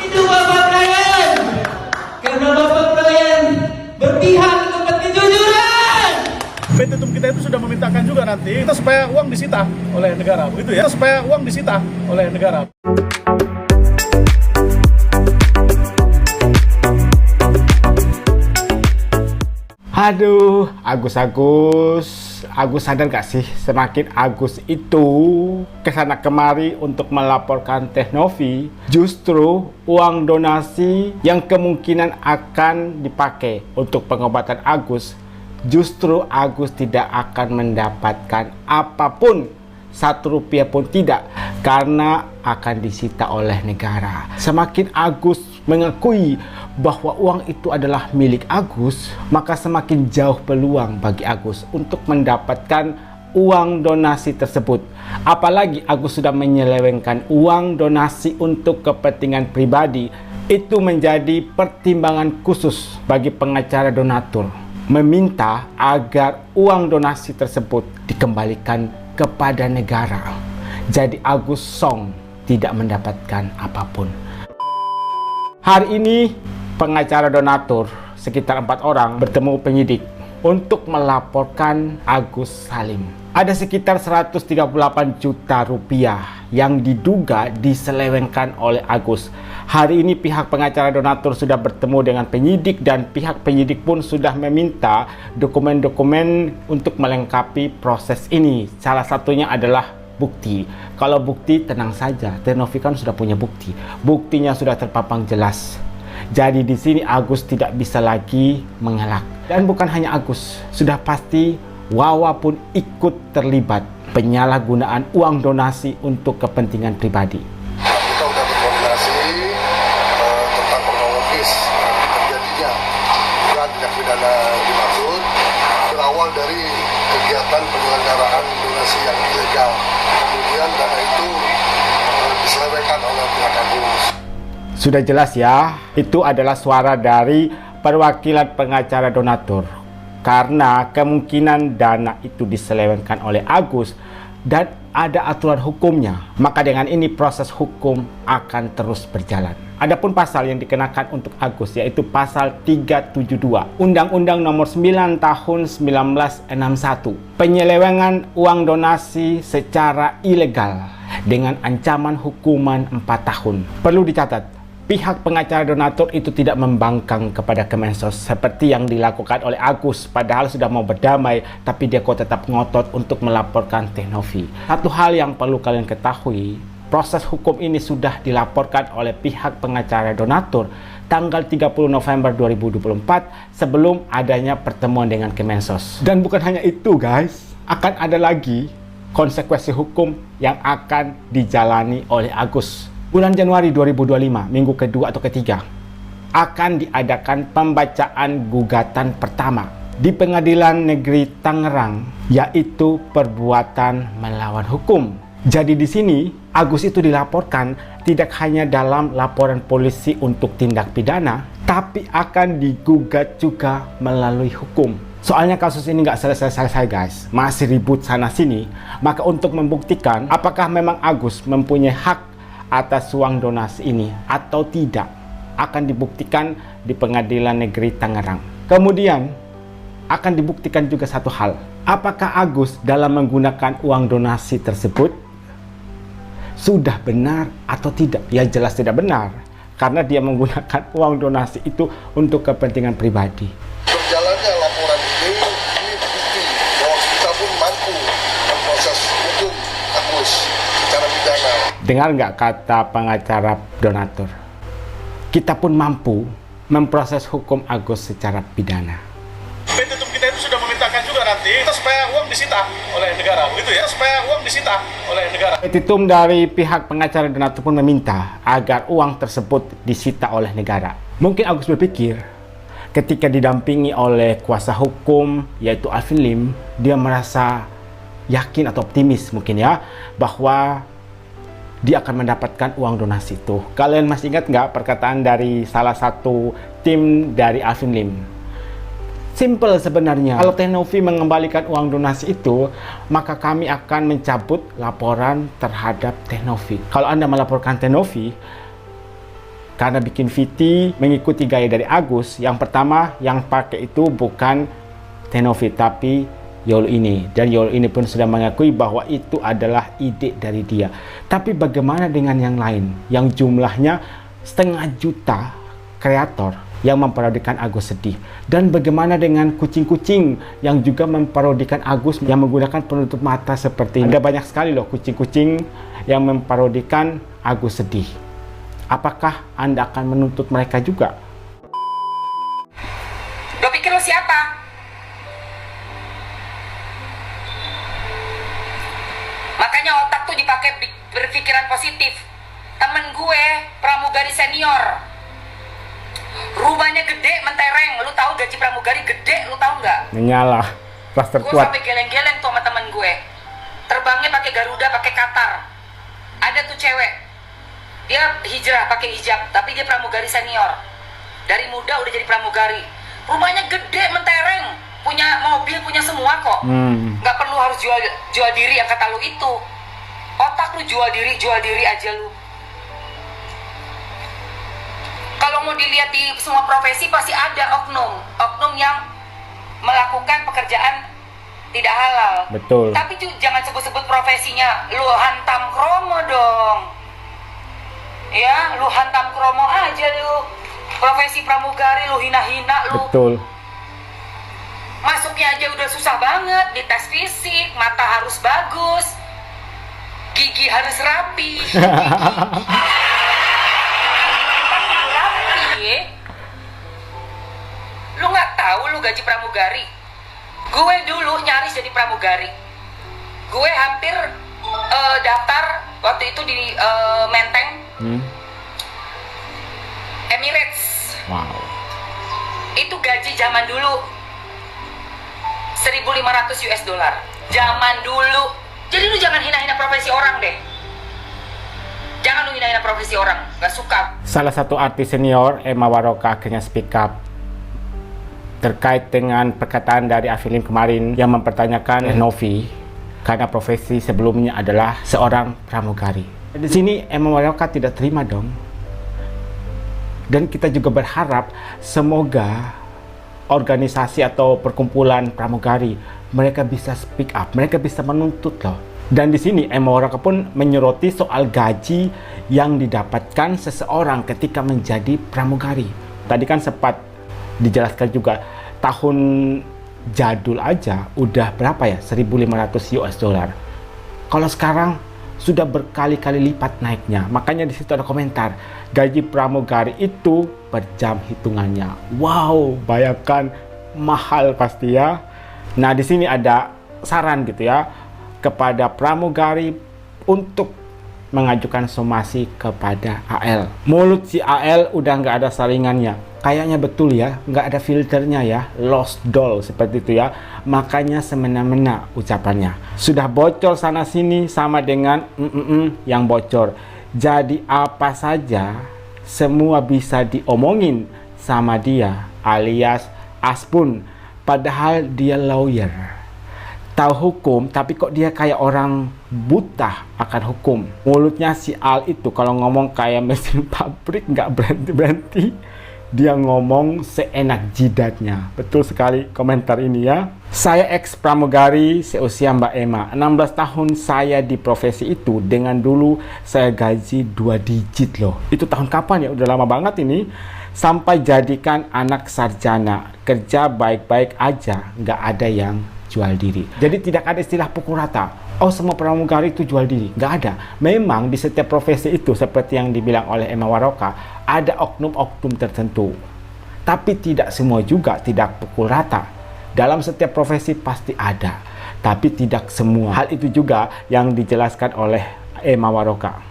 itu Bapak Brian. Karena Bapak Brian berpihak untuk kejujuran. Petitum kita itu sudah memintakan juga nanti kita supaya uang disita oleh negara, begitu ya, supaya uang disita oleh negara. Aduh, Agus sadar gak sih semakin Agus itu kesana kemari untuk melaporkan Teh Novi, justru uang donasi yang kemungkinan akan dipakai untuk pengobatan Agus, justru Agus tidak akan mendapatkan apapun, Rp1 pun tidak, karena akan disita oleh negara. Semakin Agus mengakui bahwa uang itu adalah milik Agus, maka semakin jauh peluang bagi Agus untuk mendapatkan uang donasi tersebut. Apalagi Agus sudah menyelewengkan uang donasi untuk kepentingan pribadi. Itu menjadi pertimbangan khusus bagi pengacara donatur, meminta agar uang donasi tersebut dikembalikan kepada negara. Jadi Agus Song tidak mendapatkan apapun. Hari ini pengacara donatur sekitar 4 orang bertemu penyidik untuk melaporkan Agus Salim. Ada sekitar 138 juta rupiah yang diduga diselewengkan oleh Agus. Hari ini pihak pengacara donatur sudah bertemu dengan penyidik dan pihak penyidik pun sudah meminta dokumen-dokumen untuk melengkapi proses ini. Salah satunya adalah bukti. Kalau bukti tenang saja, Teh Novi kan sudah punya bukti. Buktinya sudah terpapang jelas. Jadi di sini Agus tidak bisa lagi mengelak. Dan bukan hanya Agus, sudah pasti Wawa pun ikut terlibat penyalahgunaan uang donasi untuk kepentingan pribadi. Kita sudah berkoordinasi tentang kronologis terjadinya dugaan tindak pidana dimaksud berawal dari kegiatan penyelenggaraan donasi yang ilegal. Kemudian dana itu diselewengkan oleh pihak Agus. Sudah jelas ya, itu adalah suara dari perwakilan pengacara donatur. Karena kemungkinan dana itu diselewengkan oleh Agus dan ada aturan hukumnya, maka dengan ini proses hukum akan terus berjalan. Adapun pasal yang dikenakan untuk Agus yaitu pasal 372 Undang-Undang Nomor 9 Tahun 1961, penyelewengan uang donasi secara ilegal dengan ancaman hukuman 4 tahun. Perlu dicatat, pihak pengacara donatur itu tidak membangkang kepada Kemensos seperti yang dilakukan oleh Agus, padahal sudah mau berdamai, tapi dia kok tetap ngotot untuk melaporkan Teh Novi. Satu hal yang perlu kalian ketahui, proses hukum ini sudah dilaporkan oleh pihak pengacara donatur tanggal 30 November 2024 sebelum adanya pertemuan dengan Kemensos. Dan bukan hanya itu guys, akan ada lagi konsekuensi hukum yang akan dijalani oleh Agus. Bulan Januari 2025, minggu kedua atau ketiga, akan diadakan pembacaan gugatan pertama di Pengadilan Negeri Tangerang, yaitu perbuatan melawan hukum. Jadi di sini, Agus itu dilaporkan tidak hanya dalam laporan polisi untuk tindak pidana, tapi akan digugat juga melalui hukum. Soalnya kasus ini nggak selesai-selesai guys, masih ribut sana-sini. Maka untuk membuktikan apakah memang Agus mempunyai hak atas uang donasi ini atau tidak, akan dibuktikan di Pengadilan Negeri Tangerang. Kemudian akan dibuktikan juga satu hal, apakah Agus dalam menggunakan uang donasi tersebut sudah benar atau tidak. Ya jelas tidak benar, karena dia menggunakan uang donasi itu untuk kepentingan pribadi. Berjalannya laporan ini bukti bahwa kita pun mampu memproses hukum Agus secara pidana. Dengar nggak kata pengacara donatur? Kita pun mampu memproses hukum Agus secara pidana. Petitum kita itu sudah memintakan juga nanti kita supaya uang disita oleh negara, begitu ya, supaya uang disita oleh negara. Petitum dari pihak pengacara donatur pun meminta agar uang tersebut disita oleh negara. Mungkin Agus berpikir ketika didampingi oleh kuasa hukum yaitu Alvin Lim, dia merasa yakin atau optimis mungkin ya bahwa dia akan mendapatkan uang donasi itu. Kalian masih ingat nggak perkataan dari salah satu tim dari Alvin Lim? Simple sebenarnya. Kalau Teh Novi mengembalikan uang donasi itu, maka kami akan mencabut laporan terhadap Teh Novi. Kalau Anda melaporkan Teh Novi, Karena bikin VT mengikuti gaya dari Agus, yang pertama yang pakai itu bukan Tenovi tapi Yolo ini. Dan Yolo ini pun sudah mengakui bahwa itu adalah ide dari dia. Tapi bagaimana dengan yang lain yang jumlahnya 500 juta kreator yang memparodikan Agus sedih? Dan bagaimana dengan kucing-kucing yang juga memparodikan Agus yang menggunakan penutup mata seperti ini? Ada banyak sekali loh kucing-kucing yang memparodikan Agus sedih. Apakah Anda akan menuntut mereka juga? Lo pikir lo siapa? Makanya otak tuh dipakai berpikiran positif. Temen gue, pramugari senior, rumahnya gede, mentereng. Lu tahu gaji pramugari gede, lu tahu nggak? Menyala, kelas Gue terkuat. sampai geleng-geleng tuh sama temen gue. Terbangnya pakai Garuda, pakai Qatar. Ada tuh cewek, dia hijrah pakai hijab, tapi dia pramugari senior. Dari muda udah jadi pramugari. Rumahnya gede, mentereng, punya mobil, punya semua kok. Nggak perlu harus jual diri yang kata lu itu. Otak lu jual diri aja lu. Kalau mau dilihat di semua profesi pasti ada oknum yang melakukan pekerjaan tidak halal. Betul. Tapi jangan sebut-sebut profesinya. Lu hantam kromo dong. Ya, lu hantam kromo aja lu. Profesi pramugari lu hina-hina lu. Betul. Masuknya aja udah susah banget, dites fisik, mata harus bagus, gigi harus rapi. Rapi. Lu nggak tahu lu gaji pramugari? Gue dulu nyaris jadi pramugari. Gue hampir daftar waktu itu di Menteng. Emirates. Wow. Itu gaji zaman dulu 1.500 US dollar. Zaman dulu. Jadi lu jangan hina-hina profesi orang deh. Jangan lu hina-hina profesi orang. Gak suka. Salah satu artis senior, Emma Waroka, akhirnya speak up terkait dengan perkataan dari Afilim kemarin yang mempertanyakan Novi karena profesi sebelumnya adalah seorang pramugari. Di sini Emma Waroka tidak terima dong. Dan kita juga berharap semoga organisasi atau perkumpulan pramugari mereka bisa speak up, mereka bisa menuntut loh. Dan di sini Emma Waroka pun menyoroti soal gaji yang didapatkan seseorang ketika menjadi pramugari. Tadi kan sempat dijelaskan juga tahun jadul aja udah berapa ya, 1.500 US dollar. Kalau sekarang sudah berkali-kali lipat naiknya. Makanya di situ ada komentar, gaji pramugari itu per jam hitungannya. Wow, bayangkan mahal pasti ya. Nah, di sini ada saran gitu ya kepada pramugari untuk mengajukan somasi kepada AL. Mulut si AL udah nggak ada saringannya. Kayaknya betul ya, nggak ada filternya ya, lost doll seperti itu ya. Makanya semena-mena ucapannya. Sudah bocor sana sini sama dengan yang bocor. Jadi apa saja semua bisa diomongin sama dia alias Aspun. Padahal dia lawyer. Tahu hukum tapi kok dia kayak orang buta akan hukum. Mulutnya si Al itu kalau ngomong kayak mesin pabrik nggak berhenti-berhenti. Dia ngomong seenak jidatnya. Betul sekali komentar ini ya. Saya ex pramugari seusia Mbak Emma. 16 tahun saya di profesi itu. Dengan dulu saya gaji 2 digit loh. Itu tahun kapan ya? Udah lama banget ini. Sampai jadikan anak sarjana. Kerja baik-baik aja. Nggak ada yang jual diri. Jadi tidak ada istilah pukul rata. Oh, semua pramugari itu jual diri. Nggak ada. Memang di setiap profesi itu seperti yang dibilang oleh Emma Waroka, ada oknum-oknum tertentu. Tapi tidak semua juga, tidak pukul rata. Dalam setiap profesi pasti ada. Tapi tidak semua. Hal itu juga yang dijelaskan oleh Emma Waroka.